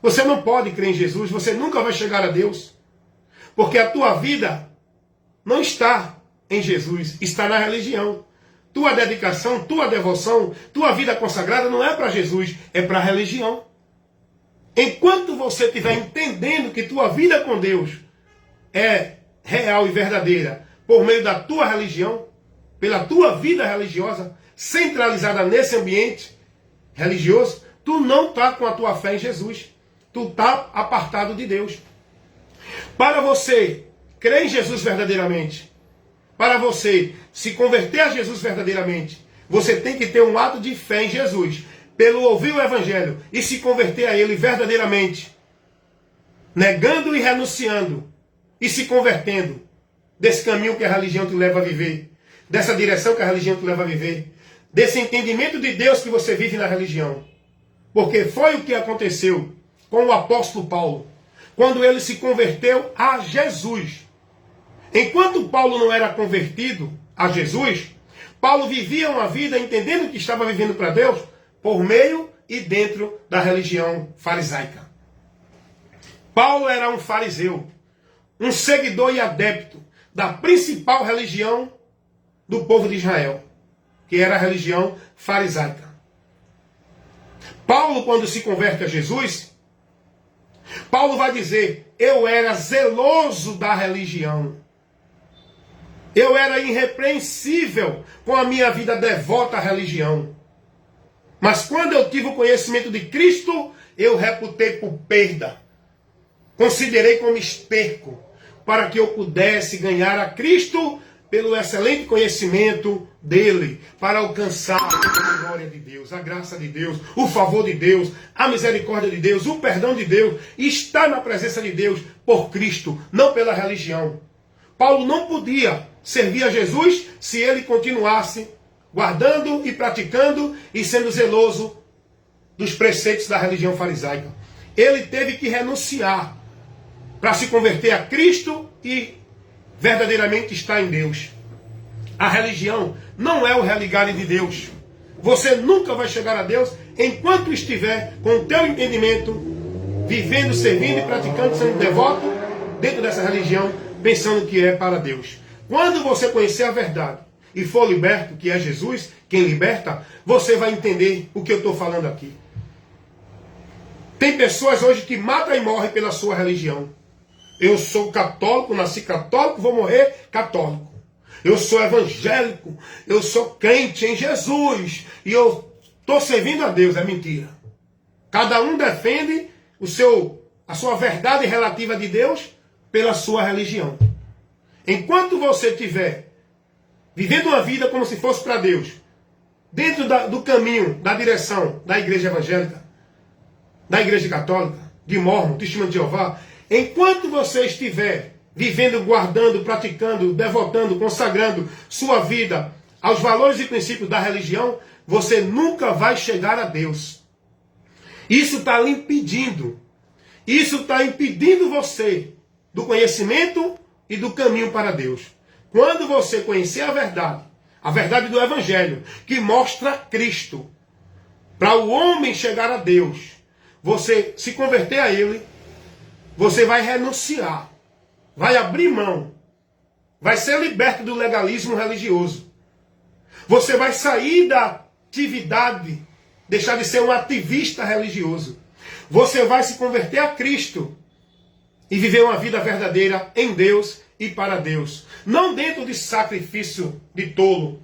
você não pode crer em Jesus, você nunca vai chegar a Deus. Porque a tua vida não está em Jesus, está na religião. Tua dedicação, tua devoção, tua vida consagrada não é para Jesus, é para a religião. Enquanto você estiver entendendo que tua vida com Deus é real e verdadeira por meio da tua religião, pela tua vida religiosa, centralizada nesse ambiente religioso, tu não está com a tua fé em Jesus. Tu está apartado de Deus. Para você crer em Jesus verdadeiramente, para você se converter a Jesus verdadeiramente, você tem que ter um ato de fé em Jesus, pelo ouvir o Evangelho e se converter a Ele verdadeiramente, negando e renunciando e se convertendo desse caminho que a religião te leva a viver, dessa direção que a religião te leva a viver, desse entendimento de Deus que você vive na religião. Porque foi o que aconteceu com o apóstolo Paulo, quando ele se converteu a Jesus. Enquanto Paulo não era convertido a Jesus, Paulo vivia uma vida entendendo que estava vivendo para Deus por meio e dentro da religião farisaica. Paulo era um fariseu, um seguidor e adepto da principal religião do povo de Israel, que era a religião farisaica. Paulo, quando se converte a Jesus, Paulo vai dizer, eu era zeloso da religião. Eu era irrepreensível com a minha vida devota à religião. Mas quando eu tive o conhecimento de Cristo, eu reputei por perda. Considerei como esterco, para que eu pudesse ganhar a Cristo pelo excelente conhecimento dele, para alcançar glória de Deus, a graça de Deus, o favor de Deus, a misericórdia de Deus, o perdão de Deus, está na presença de Deus por Cristo, não pela religião. Paulo não podia servir a Jesus se ele continuasse guardando e praticando e sendo zeloso dos preceitos da religião farisaica. Ele teve que renunciar para se converter a Cristo e verdadeiramente estar em Deus. A religião não é o religarem de Deus. Você nunca vai chegar a Deus enquanto estiver com o teu entendimento, vivendo, servindo e praticando, sendo devoto dentro dessa religião, pensando que é para Deus. Quando você conhecer a verdade e for liberto, que é Jesus quem liberta, você vai entender o que eu estou falando aqui. Tem pessoas hoje que matam e morrem pela sua religião. Eu sou católico, nasci católico, vou morrer católico. Eu sou evangélico, eu sou crente em Jesus e eu estou servindo a Deus. É mentira. Cada um defende a sua verdade relativa de Deus pela sua religião. Enquanto você estiver vivendo uma vida como se fosse para Deus, dentro do caminho, da direção da igreja evangélica, da igreja católica, de Mórmon, Testemunho de Jeová, enquanto você estiver vivendo, guardando, praticando, devotando, consagrando sua vida aos valores e princípios da religião, você nunca vai chegar a Deus. Isso está lhe impedindo. Isso está impedindo você do conhecimento e do caminho para Deus. Quando você conhecer a verdade do Evangelho, que mostra Cristo, para o homem chegar a Deus, você se converter a Ele, você vai renunciar, vai abrir mão, vai ser liberto do legalismo religioso. Você vai sair da atividade, deixar de ser um ativista religioso. Você vai se converter a Cristo e viver uma vida verdadeira em Deus e para Deus. Não dentro de sacrifício de tolo,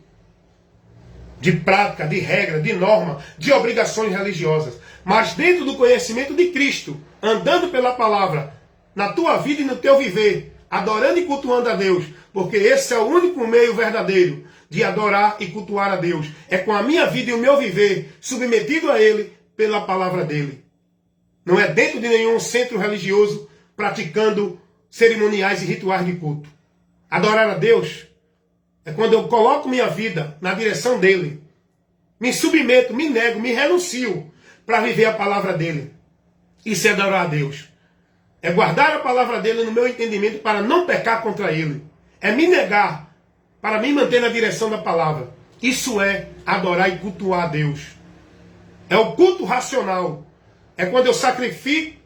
de prática, de regra, de norma, de obrigações religiosas, mas dentro do conhecimento de Cristo, andando pela palavra, na tua vida e no teu viver, adorando e cultuando a Deus, porque esse é o único meio verdadeiro de adorar e cultuar a Deus. É com a minha vida e o meu viver submetido a Ele pela palavra dEle. Não é dentro de nenhum centro religioso praticando cerimoniais e rituais de culto. Adorar a Deus é quando eu coloco minha vida na direção dEle, me submeto, me nego, me renuncio para viver a palavra dEle. Isso é adorar a Deus. É guardar a palavra dEle no meu entendimento para não pecar contra Ele. É me negar para me manter na direção da palavra. Isso é adorar e cultuar a Deus. É o culto racional. É quando eu sacrifico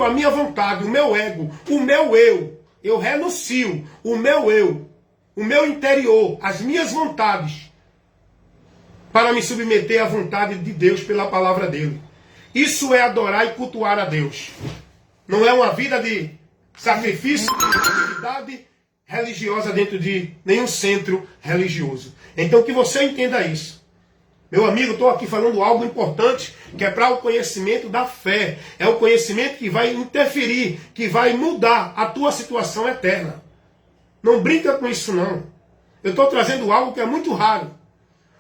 a minha vontade, o meu ego, o meu eu. Eu renuncio o meu eu, o meu interior, as minhas vontades, para me submeter à vontade de Deus pela palavra dEle. Isso é adorar e cultuar a Deus. Não é uma vida de sacrifício, de atividade religiosa dentro de nenhum centro religioso. Então que você entenda isso. Meu amigo, estou aqui falando algo importante, que é para o conhecimento da fé. É o conhecimento que vai interferir, que vai mudar a tua situação eterna. Não brinca com isso não. Eu estou trazendo algo que é muito raro.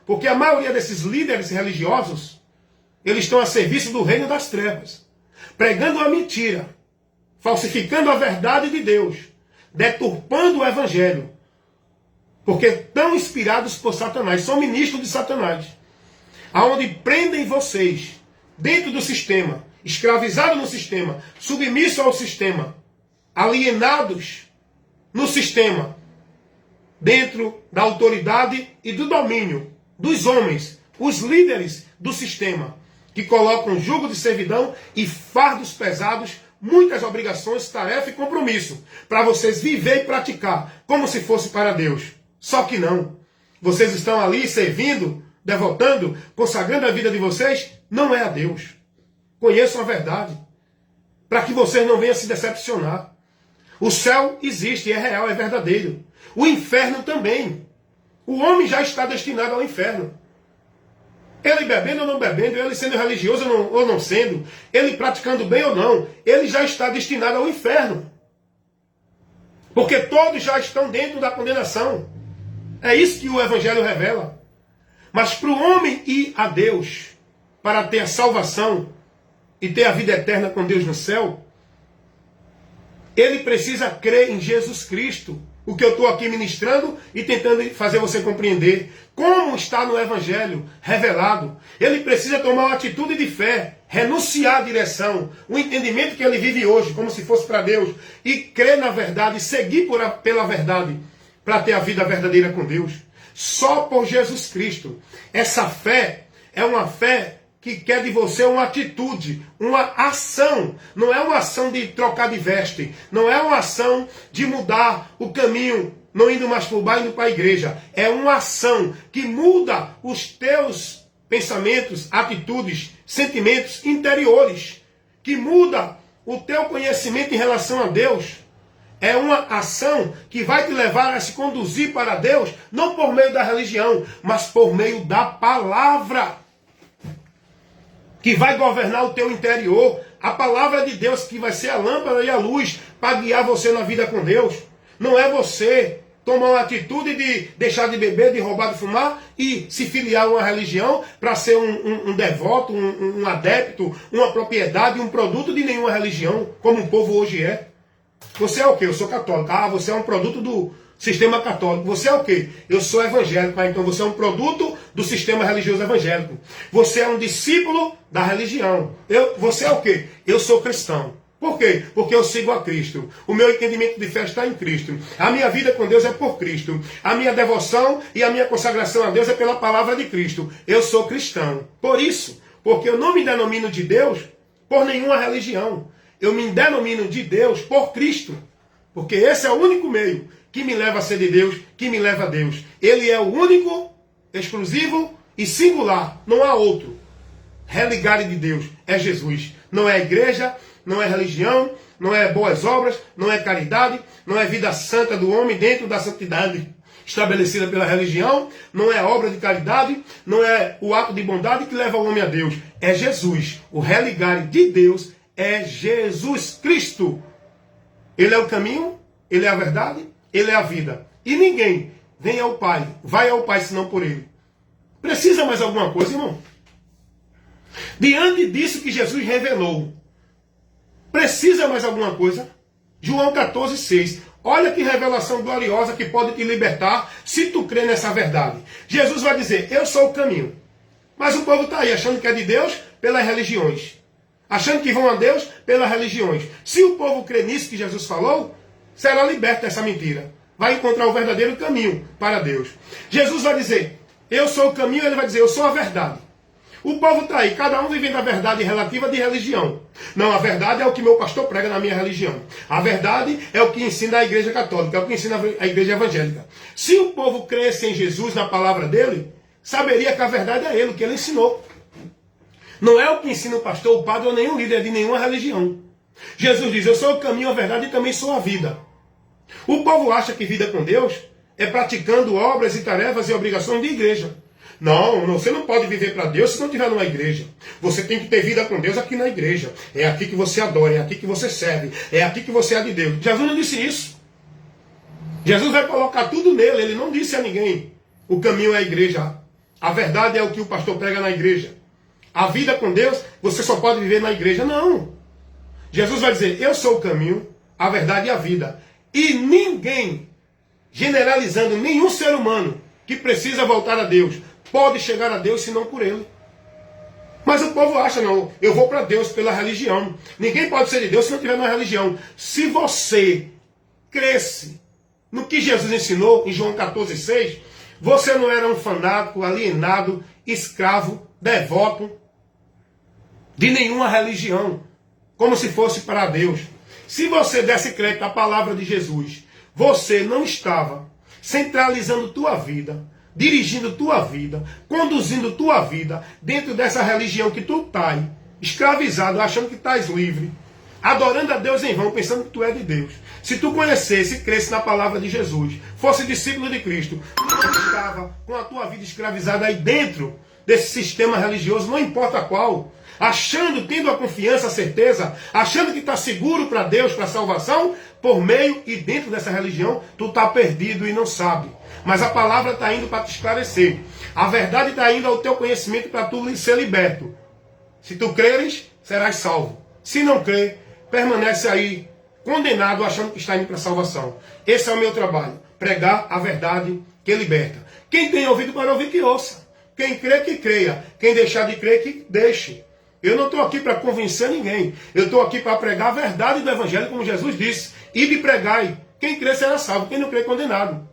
Porque a maioria desses líderes religiosos, eles estão a serviço do reino das trevas. Pregando a mentira, falsificando a verdade de Deus, deturpando o evangelho. Porque estão inspirados por Satanás, são ministros de Satanás. Aonde prendem vocês dentro do sistema, escravizados no sistema, submissos ao sistema, alienados no sistema, dentro da autoridade e do domínio dos homens, os líderes do sistema, que colocam jugo de servidão e fardos pesados, muitas obrigações, tarefa e compromisso, para vocês viver e praticar, como se fosse para Deus. Só que não. Vocês estão ali servindo, devotando, consagrando a vida de vocês, não é a Deus. Conheçam a verdade, para que vocês não venham se decepcionar. O céu existe, é real, é verdadeiro. O inferno também. O homem já está destinado ao inferno. Ele bebendo ou não bebendo, ele sendo religioso ou não sendo, ele praticando bem ou não, ele já está destinado ao inferno. Porque todos já estão dentro da condenação. É isso que o Evangelho revela. Mas para o homem ir a Deus, para ter a salvação e ter a vida eterna com Deus no céu, ele precisa crer em Jesus Cristo. O que eu estou aqui ministrando e tentando fazer você compreender. Como está no Evangelho revelado. Ele precisa tomar uma atitude de fé, renunciar à direção, o entendimento que ele vive hoje, como se fosse para Deus, e crer na verdade, seguir pela verdade, para ter a vida verdadeira com Deus. Só por Jesus Cristo. Essa fé é uma fé que quer de você uma atitude, uma ação. Não é uma ação de trocar de veste. Não é uma ação de mudar o caminho, não indo mais para o bar, indo para a igreja. É uma ação que muda os teus pensamentos, atitudes, sentimentos interiores. Que muda o teu conhecimento em relação a Deus. É uma ação que vai te levar a se conduzir para Deus, não por meio da religião, mas por meio da palavra. Que vai governar o teu interior. A palavra de Deus que vai ser a lâmpada e a luz para guiar você na vida com Deus. Não é você tomar uma atitude de deixar de beber, de roubar, de fumar e se filiar a uma religião para ser um devoto, um adepto, uma propriedade, um produto de nenhuma religião, como o povo hoje é. Você é o quê? Eu sou católico. Ah, você é um produto do sistema católico. Você é o quê? Eu sou evangélico. Ah, então você é um produto do sistema religioso evangélico. Você é um discípulo da religião. Você é o quê? Eu sou cristão. Por quê? Porque eu sigo a Cristo. O meu entendimento de fé está em Cristo. A minha vida com Deus é por Cristo. A minha devoção e a minha consagração a Deus é pela palavra de Cristo. Eu sou cristão. Por isso, porque eu não me denomino de Deus por nenhuma religião. Eu me denomino de Deus por Cristo. Porque esse é o único meio que me leva a ser de Deus, que me leva a Deus. Ele é o único, exclusivo e singular. Não há outro. Religare de Deus é Jesus. Não é a igreja, não é religião, não é boas obras, não é caridade, não é vida santa do homem dentro da santidade estabelecida pela religião, não é obra de caridade, não é o ato de bondade que leva o homem a Deus. É Jesus. O religare de Deus é Jesus Cristo. Ele é o caminho, ele é a verdade, ele é a vida. E ninguém vem ao Pai, vai ao Pai senão por ele. Precisa mais alguma coisa, irmão? Diante disso que Jesus revelou, precisa mais alguma coisa? João 14,6. Olha que revelação gloriosa que pode te libertar se tu crê nessa verdade. Jesus vai dizer, eu sou o caminho. Mas o povo está aí achando que é de Deus pelas religiões. Achando que vão a Deus pelas religiões. Se o povo crê nisso que Jesus falou, será liberto dessa mentira. Vai encontrar o verdadeiro caminho para Deus. Jesus vai dizer, eu sou o caminho, ele vai dizer, eu sou a verdade. O povo está aí, cada um vivendo a verdade relativa de religião. Não, a verdade é o que meu pastor prega na minha religião. A verdade é o que ensina a igreja católica, é o que ensina a igreja evangélica. Se o povo cresce em Jesus, na palavra dele, saberia que a verdade é ele, o que ele ensinou. Não é o que ensina o pastor, o padre ou nenhum líder de nenhuma religião. Jesus diz, eu sou o caminho, a verdade e também sou a vida. O povo acha que vida com Deus é praticando obras e tarefas e obrigações de igreja. Não, você não pode viver para Deus se não estiver numa igreja. Você tem que ter vida com Deus aqui na igreja. É aqui que você adora, é aqui que você serve, é aqui que você é de Deus. Jesus não disse isso. Jesus vai colocar tudo nele, ele não disse a ninguém. O caminho é a igreja. A verdade é o que o pastor prega na igreja. A vida com Deus, você só pode viver na igreja. Não. Jesus vai dizer, eu sou o caminho, a verdade e a vida. E ninguém, generalizando nenhum ser humano que precisa voltar a Deus, pode chegar a Deus senão por ele. Mas o povo acha, não, eu vou para Deus pela religião. Ninguém pode ser de Deus se não tiver uma religião. Se você cresce no que Jesus ensinou em João 14,6, você não era um fanático, alienado, escravo, devoto de nenhuma religião, como se fosse para Deus. Se você desse crédito à palavra de Jesus, você não estava centralizando tua vida, dirigindo tua vida, conduzindo tua vida dentro dessa religião que tu estás escravizado, achando que estás livre, adorando a Deus em vão, pensando que tu é de Deus. Se tu conhecesse e cresce na palavra de Jesus, fosse discípulo de Cristo, tu não estava com a tua vida escravizada aí dentro desse sistema religioso, não importa qual, achando, tendo a confiança, a certeza, achando que está seguro para Deus, para a salvação, por meio e dentro dessa religião, tu está perdido e não sabe. Mas a palavra está indo para te esclarecer. A verdade está indo ao teu conhecimento para tu ser liberto. Se tu creres, serás salvo. Se não crer, permanece aí, condenado, achando que está indo para a salvação. Esse é o meu trabalho. Pregar a verdade que liberta. Quem tem ouvido para ouvir, que ouça. Quem crê, que creia. Quem deixar de crer, que deixe. Eu não estou aqui para convencer ninguém. Eu estou aqui para pregar a verdade do Evangelho, como Jesus disse. E de pregai. Quem crê será salvo. Quem não crê, condenado.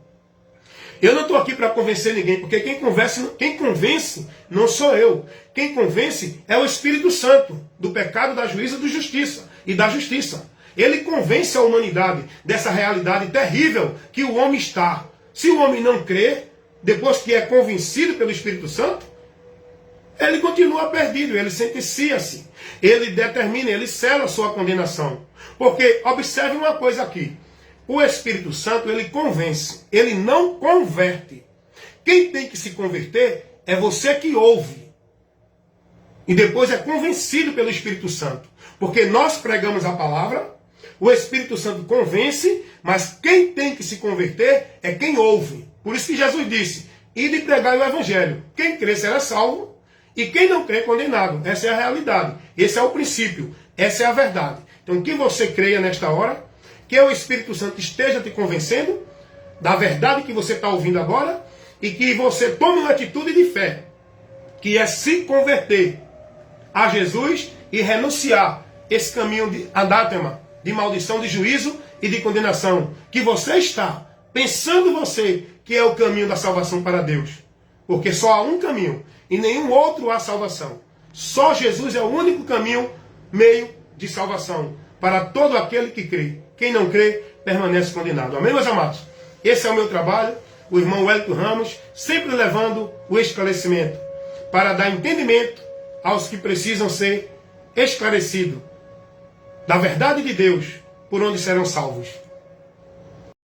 Eu não estou aqui para convencer ninguém, porque quem convence não sou eu. Quem convence é o Espírito Santo, do pecado, da juízo, da justiça e da justiça. Ele convence a humanidade dessa realidade terrível que o homem está. Se o homem não crê, depois que é convencido pelo Espírito Santo, ele continua perdido, ele sentencia-se, ele determina, ele sela a sua condenação. Porque, observe uma coisa aqui, o Espírito Santo, ele convence, ele não converte. Quem tem que se converter é você que ouve. E depois é convencido pelo Espírito Santo. Porque nós pregamos a palavra, o Espírito Santo convence, mas quem tem que se converter é quem ouve. Por isso que Jesus disse, ide pregar o Evangelho. Quem crê será salvo, e quem não crê condenado. Essa é a realidade. Esse é o princípio. Essa é a verdade. Então que você creia nesta hora, que o Espírito Santo esteja te convencendo da verdade que você está ouvindo agora, e que você tome uma atitude de fé, que é se converter a Jesus e renunciar esse caminho de anátema, de maldição, de juízo e de condenação, que você está pensando você que é o caminho da salvação para Deus. Porque só há um caminho e nenhum outro há salvação. Só Jesus é o único caminho, meio de salvação para todo aquele que crê. Quem não crê, permanece condenado. Amém, meus amados? Esse é o meu trabalho, o irmão Wellington Ramos, sempre levando o esclarecimento, para dar entendimento aos que precisam ser esclarecidos da verdade de Deus, por onde serão salvos.